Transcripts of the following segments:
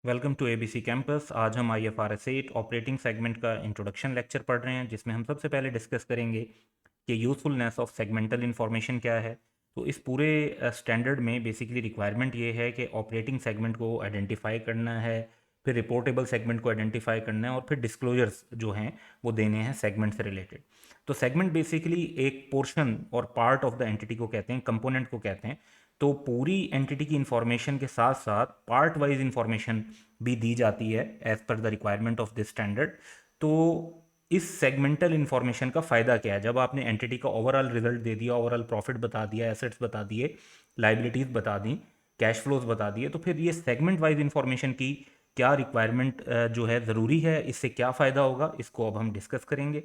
Welcome to ABC campus. आज हम IFRS 8 operating segment का इंट्रोडक्शन लेक्चर पढ़ रहे हैं, जिसमें हम सबसे पहले डिस्कस करेंगे कि यूज़फुलनेस ऑफ सेगमेंटल इन्फॉर्मेशन क्या है। तो इस पूरे स्टैंडर्ड में बेसिकली रिक्वायरमेंट ये है कि ऑपरेटिंग सेगमेंट को आइडेंटिफाई करना है, फिर रिपोर्टेबल सेगमेंट को आइडेंटिफाई करना है और फिर डिस्क्लोजर्स जो हैं वो देने हैं सेगमेंट से रिलेटेड। तो सेगमेंट बेसिकली एक पोर्शन और पार्ट ऑफ द एंटिटी को कहते हैं, कंपोनेंट को कहते हैं। तो पूरी एंटिटी की इंफॉर्मेशन के साथ साथ पार्ट वाइज इंफॉर्मेशन भी दी जाती है as per the requirement of this standard. तो इस सेगमेंटल इंफॉर्मेशन का फ़ायदा क्या है? जब आपने एंटिटी का ओवरऑल रिजल्ट दे दिया, ओवरऑल प्रॉफिट बता दिया, एसेट्स बता दिए, लाइबिलिटीज़ बता दी, कैश फ्लोज बता दिए, तो फिर ये सेगमेंट वाइज इंफॉर्मेशन की क्या रिक्वायरमेंट जो है ज़रूरी है, इससे क्या फ़ायदा होगा, इसको अब हम डिस्कस करेंगे।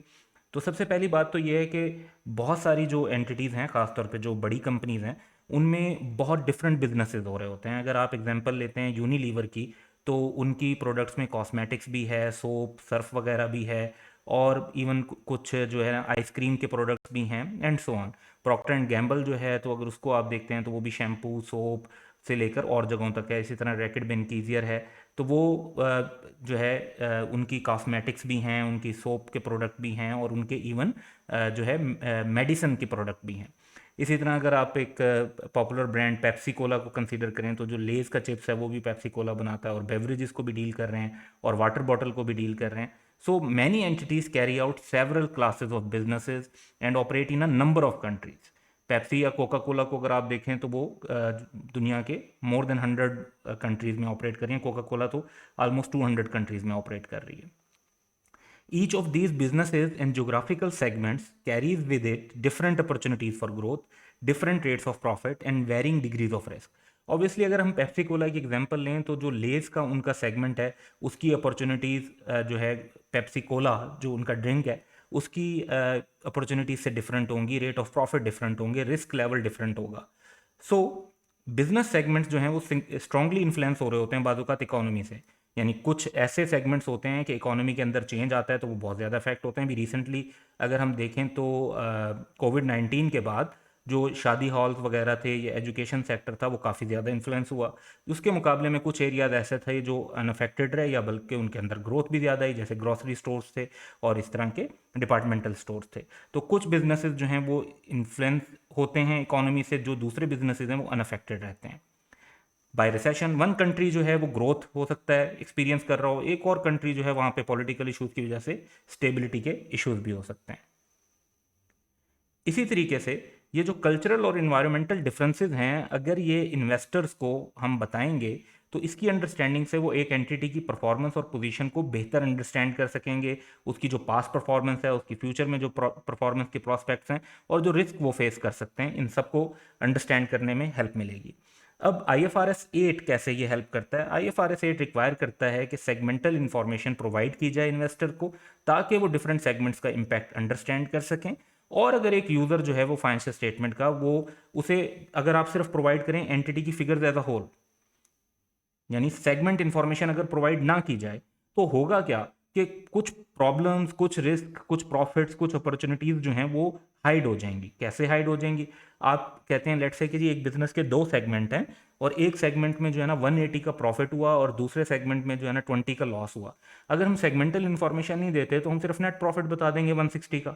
तो सबसे पहली बात तो ये है कि बहुत सारी जो एंटिटीज़ हैं, ख़ासतौर पे जो बड़ी कंपनीज़ हैं, उनमें बहुत डिफरेंट बिजनेसेस हो रहे होते हैं। अगर आप एग्जांपल लेते हैं यूनिलीवर की, तो उनकी प्रोडक्ट्स में कॉस्मेटिक्स भी है, सोप सर्फ वगैरह भी है, और इवन कुछ जो है आइसक्रीम के प्रोडक्ट्स भी हैं and so on. Procter and Gamble जो है, तो अगर उसको आप देखते हैं तो वो भी शैम्पू सोप से लेकर और जगहों तक है। इसी तरह रैकेट बेनकीजियर है, तो वो जो है उनकी कॉस्मेटिक्स भी हैं, उनकी सोप के प्रोडक्ट भी हैं, और उनके इवन जो है मेडिसन के प्रोडक्ट भी हैं। इसी तरह अगर आप एक पॉपुलर ब्रांड पेप्सी कोला को कंसीडर करें, तो जो लेज़ का चिप्स है वो भी पेप्सी कोला बनाता है, और बेवरेजेस को भी डील कर रहे हैं और वाटर बॉटल को भी डील कर रहे हैं। So many entities carry out several classes of businesses and operate in a number of countries. Pepsi या कोका कोला को अगर आप देखें तो वो दुनिया के मोर देन 100 कंट्रीज में ऑपरेट कर रही है। कोका कोला तो ऑलमोस्ट 200 कंट्रीज में ऑपरेट कर रही है। Each of these businesses and geographical segments carries with it different opportunities for growth, different rates of profit, and varying degrees of risk. Obviously अगर हम पेप्सी कोला की example लें, तो जो लेस का उनका सेगमेंट है, उसकी अपॉर्चुनिटीज़ जो है, पेप्सी कोला जो उनका ड्रिंक है, उसकी अपॉर्चुनिटीज से डिफरेंट होंगी, रेट ऑफ प्रॉफिट डिफरेंट होंगे, रिस्क लेवल डिफरेंट होगा। सो बिजनेस सेगमेंट्स जो हैं वो स्ट्रांगली इन्फ्लुएंस हो रहे होते हैं बाजुकात इकोनॉमी से। यानी कुछ ऐसे सेगमेंट्स होते हैं कि इकोनॉमी के अंदर चेंज आता है तो वो बहुत ज़्यादा इफेक्ट होते हैं। भी रिसेंटली अगर हम देखें तो कोविड-19 के बाद जो शादी हॉल्स वगैरह थे, या एजुकेशन सेक्टर था, वो काफ़ी ज़्यादा इन्फ्लुएंस हुआ। उसके मुकाबले में कुछ एरियाज ऐसे थे जो अनअफेक्टेड रहे, या बल्कि उनके अंदर ग्रोथ भी ज़्यादा आई, जैसे ग्रॉसरी स्टोर्स थे और इस तरह के डिपार्टमेंटल स्टोर्स थे। तो कुछ बिजनेसेस जो हैं वो इन्फ्लुएंस होते हैं इकोनॉमी से, जो दूसरे बिजनेसेस हैं वो अनअफेक्टेड रहते हैं। बाय रिसेशन वन कंट्री जो है वो ग्रोथ हो सकता है एक्सपीरियंस कर रहा हो, एक और कंट्री जो है वहाँ पे पॉलिटिकल इश्यूज की वजह से स्टेबिलिटी के इश्यूज भी हो सकते हैं। इसी तरीके से ये जो कल्चरल और इन्वायरमेंटल डिफरेंसेस हैं, अगर ये इन्वेस्टर्स को हम बताएंगे, तो इसकी अंडरस्टैंडिंग से वो एक एंटिटी की परफॉर्मेंस और पोजीशन को बेहतर अंडरस्टैंड कर सकेंगे। उसकी जो पास्ट परफॉर्मेंस है, उसकी फ्यूचर में जो परफॉर्मेंस के प्रॉस्पेक्ट्स हैं, और जो रिस्क वो फेस कर सकते हैं, इन सबको अंडरस्टैंड करने में हेल्प मिलेगी। अब IFRS 8 कैसे ये हेल्प करता है? IFRS 8 रिक्वायर करता है कि सेगमेंटल इंफॉर्मेशन प्रोवाइड की जाए इन्वेस्टर को, ताकि वो डिफरेंट सेगमेंट्स का इम्पैक्ट अंडरस्टैंड कर सकें। और अगर एक यूज़र जो है वो फाइनेंशियल स्टेटमेंट का, वो उसे अगर आप सिर्फ प्रोवाइड करें एंटिटी की फिगर्स एज अ होल, यानी सेगमेंट इंफॉर्मेशन अगर प्रोवाइड ना की जाए, तो होगा क्या कि कुछ प्रॉब्लम्स, कुछ रिस्क, कुछ प्रॉफिट्स, कुछ अपॉर्चुनिटीज जो हैं वो हाइड हो जाएंगी। कैसे हाइड हो जाएंगी? आप कहते हैं लेट्स से कि जी एक बिजनेस के दो सेगमेंट हैं, और एक सेगमेंट में जो है ना 180 का प्रॉफिट हुआ, और दूसरे सेगमेंट में जो है ना 20 का लॉस हुआ। अगर हम सेगमेंटल इन्फॉर्मेशन नहीं देते तो हम सिर्फ नेट प्रॉफिट बता देंगे 160 का।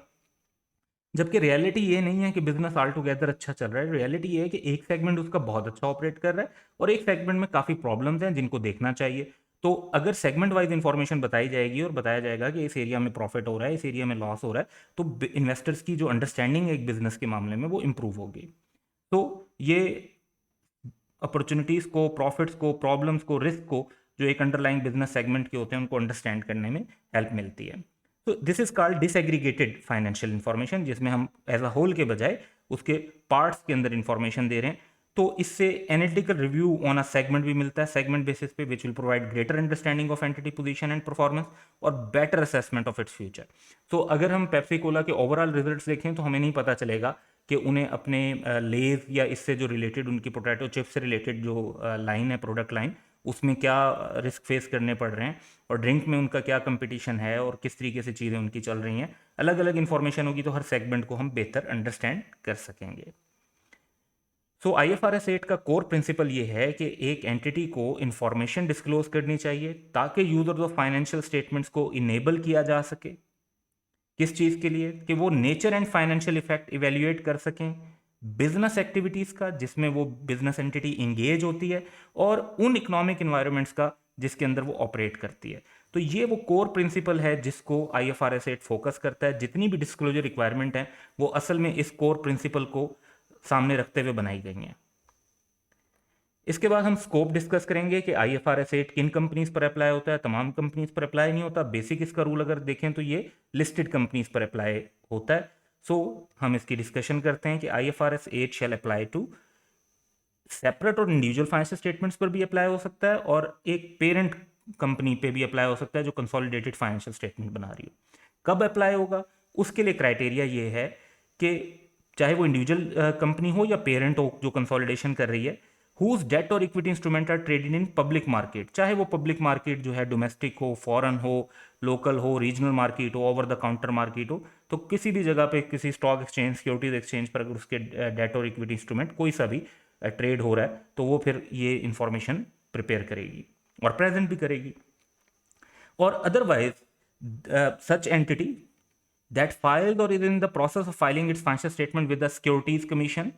जबकि रियलिटी ये नहीं है कि बिजनेस ऑल टुगेदर अच्छा चल रहा है। रियलिटी ये है कि एक सेगमेंट उसका बहुत अच्छा ऑपरेट कर रहा है, और एक सेगमेंट में काफ़ी प्रॉब्लम्स हैं जिनको देखना चाहिए। तो अगर सेगमेंट वाइज इंफॉर्मेशन बताई जाएगी और बताया जाएगा कि इस एरिया में प्रॉफिट हो रहा है, इस एरिया में लॉस हो रहा है, तो इन्वेस्टर्स की जो अंडरस्टैंडिंग है एक बिजनेस के मामले में, वो इंप्रूव होगी। तो ये अपॉर्चुनिटीज़ को, प्रॉफिट्स को, प्रॉब्लम्स को, रिस्क को, जो एक अंडरलाइंग बिजनेस सेगमेंट के होते हैं, उनको अंडरस्टैंड करने में हेल्प मिलती है। तो this is called disaggregated financial information, जिसमें हम एज अ होल के बजाय उसके पार्ट्स के अंदर इंफॉर्मेशन दे रहे हैं। तो इससे analytical review on a segment भी मिलता है, सेगमेंट बेसिस पे, which will provide greater understanding of entity position and performance, और better assessment of its future. तो अगर हम पेप्सी कोला के ओवरऑल रिजल्ट्स देखें, तो हमें नहीं पता चलेगा कि उन्हें अपने लेज या इससे जो रिलेटेड उनकी पोटैटो चिप्स से रिलेटेड जो लाइन है, प्रोडक्ट लाइन, उसमें क्या रिस्क फेस करने पड़ रहे हैं, और ड्रिंक में उनका क्या कंपटीशन है, और किस तरीके से चीज़ें उनकी चल रही हैं। अलग अलग इन्फॉर्मेशन होगी तो हर सेगमेंट को हम बेहतर अंडरस्टैंड कर सकेंगे। सो IFRS 8 का कोर प्रिंसिपल ये है कि एक एंटिटी को इंफॉर्मेशन डिस्क्लोज करनी चाहिए ताकि यूजर्स ऑफ फाइनेंशियल स्टेटमेंट्स को इनेबल किया जा सके। किस चीज़ के लिए? कि वो nature and financial effect evaluate कर सकें बिजनेस एक्टिविटीज़ का जिसमें वो बिजनेस एंटिटी इंगेज होती है, और उन इकोनॉमिक इन्वायरमेंट्स का जिसके अंदर वो ऑपरेट करती है। तो ये वो कोर प्रिंसिपल है जिसको IFRS 8 फोकस करता है। जितनी भी डिस्क्लोजर रिक्वायरमेंट है वो असल में इस कोर प्रिंसिपल को सामने रखते हुए बनाई गई हैं। इसके बाद हम स्कोप डिस्कस करेंगे कि IFRS 8 किन कंपनीज पर अप्लाई होता है। तमाम कंपनीज पर अप्लाई नहीं होता। बेसिक इसका रूल अगर देखें तो ये लिस्टेड कंपनीज पर अप्लाई होता है। सो हम इसकी डिस्कशन करते हैं कि IFRS 8 shall apply to separate और इंडिविजुअल फाइनेंशियल स्टेटमेंट्स पर भी अप्लाई हो सकता है, और एक पेरेंट कंपनी पे भी अप्लाई हो सकता है जो कंसोलिडेटेड फाइनेंशियल स्टेटमेंट बना रही हो। कब अप्लाई होगा? उसके लिए क्राइटेरिया ये है कि चाहे वो इंडिविजुअल कंपनी हो या पेरेंट हो जो कंसोलिडेशन कर रही है, हुज डेट और equity instrument are traded in public market, चाहे वो पब्लिक मार्केट जो है डोमेस्टिक हो, फॉरेन हो, लोकल हो, रीजनल मार्केट हो, ओवर द काउंटर मार्केट हो, तो किसी भी जगह पे किसी स्टॉक एक्सचेंज, सिक्योरिटीज एक्सचेंज पर अगर उसके डेट और इक्विटी इंस्ट्रूमेंट कोई सा भी ट्रेड हो रहा है तो वो फिर ये इंफॉर्मेशन प्रिपेयर करेगी और प्रेजेंट भी करेगी। और otherwise such entity that filed or is in the process of filing its financial statement with the Securities Commission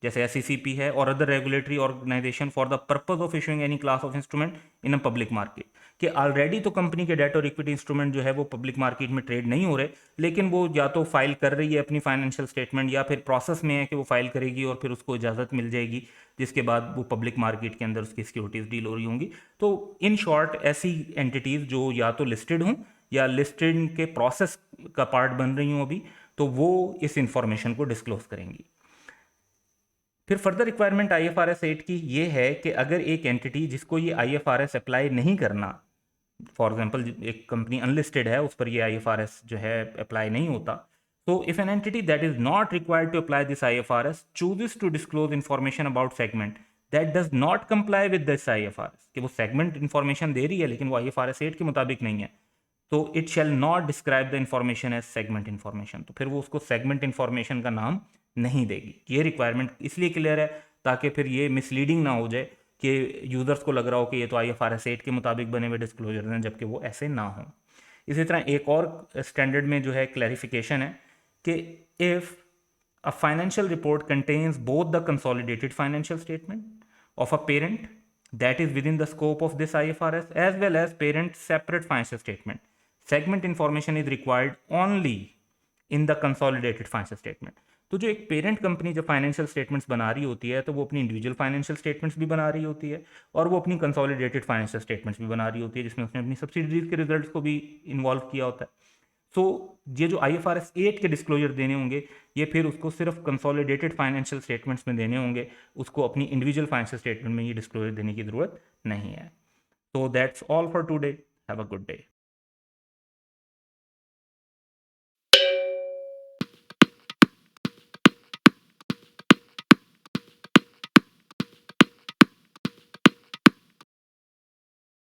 जैसे SECP है, और other regulatory organisation for the purpose of issuing any class of instrument in a public market, कि already तो company के debt और equity instrument जो है वो पब्लिक मार्केट में ट्रेड नहीं हो रहे, लेकिन वो या तो फाइल कर रही है अपनी फाइनेंशियल स्टेटमेंट या फिर प्रोसेस में है कि वो फाइल करेगी और फिर उसको इजाज़त मिल जाएगी जिसके बाद वो पब्लिक मार्केट के अंदर उसकी सिक्योरिटीज डील हो रही होंगी। तो इन शॉर्ट ऐसी एंटिटीज़ जो या तो लिस्टेड हों या लिस्टेड के प्रोसेस का पार्ट बन रही हूँ अभी, तो वो इस इंफॉर्मेशन को डिस्क्लोज करेंगी। फिर फर्दर रिक्वायरमेंट IFRS 8 की ये है कि अगर एक एंटिटी जिसको ये IFRS अप्लाई नहीं करना, फॉर एग्जांपल एक कंपनी अनलिस्टेड है उस पर ये IFRS जो है अप्लाई नहीं होता, तो if an entity that is not required to apply this IFRS chooses to disclose information about segment that does not comply with this IFRS, कि वो सेगमेंट इन्फॉर्मेशन दे रही है लेकिन वो IFRS 8 के मुताबिक नहीं है, तो it shall not describe the information as segment information, तो फिर वो उसको सेगमेंट इन्फॉर्मेशन का नाम नहीं देगी। ये रिक्वायरमेंट इसलिए क्लियर है ताकि फिर ये मिसलीडिंग ना हो जाए कि यूजर्स को लग रहा हो कि ये तो IFRS 8 के मुताबिक बने हुए डिस्क्लोजर हैं, जबकि वो ऐसे ना हो। इसी तरह एक और स्टैंडर्ड में जो है क्लैरिफिकेशन है कि if a financial report contains both the consolidated financial statement of a parent that is within the scope of this IFRS as well as parent separate financial statement, segment information is required only in the consolidated financial statement। तो जो एक parent company जब financial statements बना रही होती है तो वो अपनी इंडिविजुअल फाइनेंशियल स्टेटमेंट्स भी बना रही होती है और वो अपनी कंसोलिडेटेड फाइनेंशियल स्टेटमेंट्स भी बना रही होती है जिसमें उसने अपनी सब्सिडीज के रिजल्ट्स को भी इन्वॉल्व किया होता है। सो ये जो IFRS 8 के डिस्क्लोजर देने होंगे ये फिर उसको सिर्फ कंसोलिडेटेड फाइनेंशियल स्टेटमेंट्स में देने होंगे, उसको अपनी इंडिविजुअल फाइनेंशियल स्टेटमेंट में ये डिस्क्लोजर देने की ज़रूरत नहीं है। So that's all for today. Have a good day.